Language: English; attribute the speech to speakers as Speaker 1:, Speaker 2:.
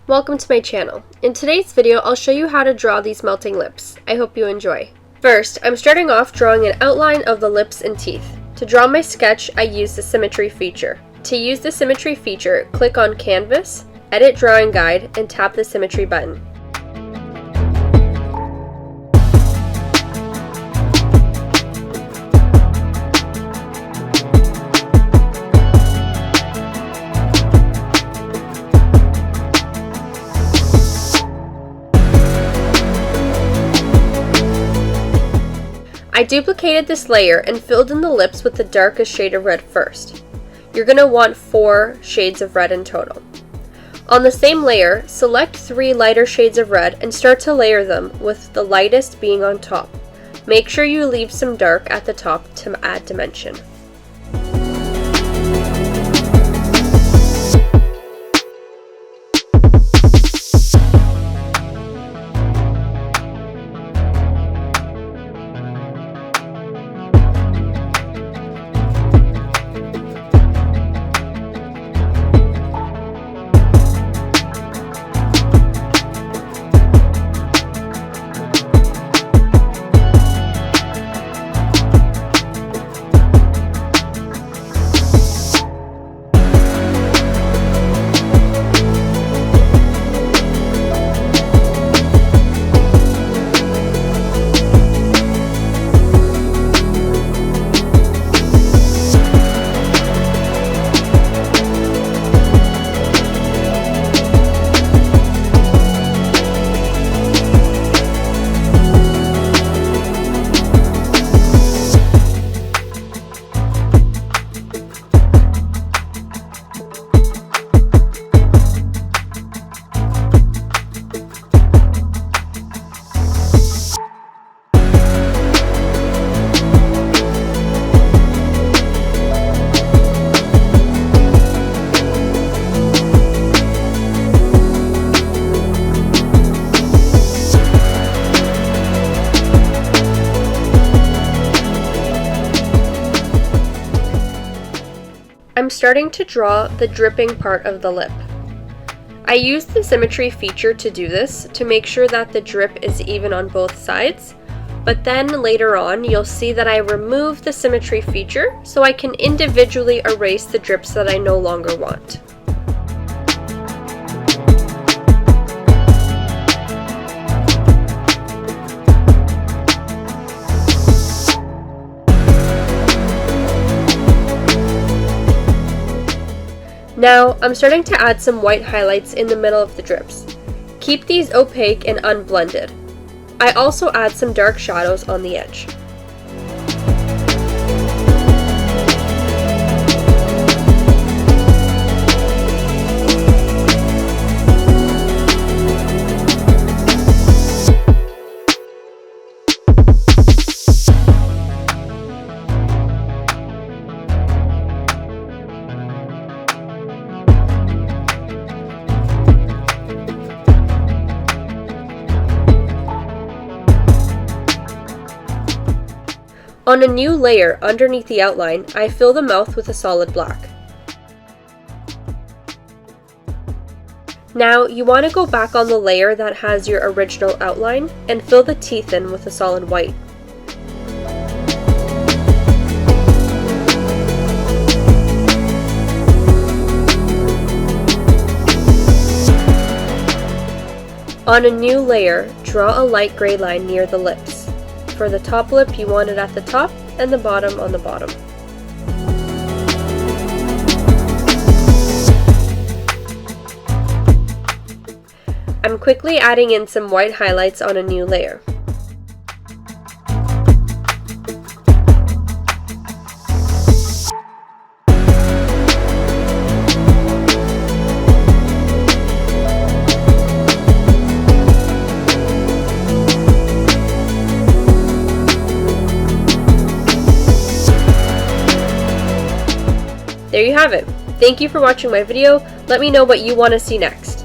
Speaker 1: Welcome to my channel. In today's video, I'll show you how to draw these melting lips. I hope you enjoy. First, I'm starting off drawing an outline of the lips and teeth. To draw my sketch, I use the symmetry feature. To use the symmetry feature, click on Canvas, Edit Drawing Guide, and tap the symmetry button. I duplicated this layer and filled in the lips with the darkest shade of red first. You're going to want 4 shades of red in total. On the same layer, select 3 lighter shades of red and start to layer them, with the lightest being on top. Make sure you leave some dark at the top to add dimension. I'm starting to draw the dripping part of the lip. I use the symmetry feature to do this, to make sure that the drip is even on both sides, but then later on you'll see that I remove the symmetry feature so I can individually erase the drips that I no longer want. Now, I'm starting to add some white highlights in the middle of the drips. Keep these opaque and unblended. I also add some dark shadows on the edge. On a new layer underneath the outline, I fill the mouth with a solid black. Now, you want to go back on the layer that has your original outline and fill the teeth in with a solid white. On a new layer, draw a light gray line near the lips. For the top lip, you want it at the top and the bottom on the bottom. I'm quickly adding in some white highlights on a new layer. There you have it. Thank you for watching my video. Let me know what you want to see next.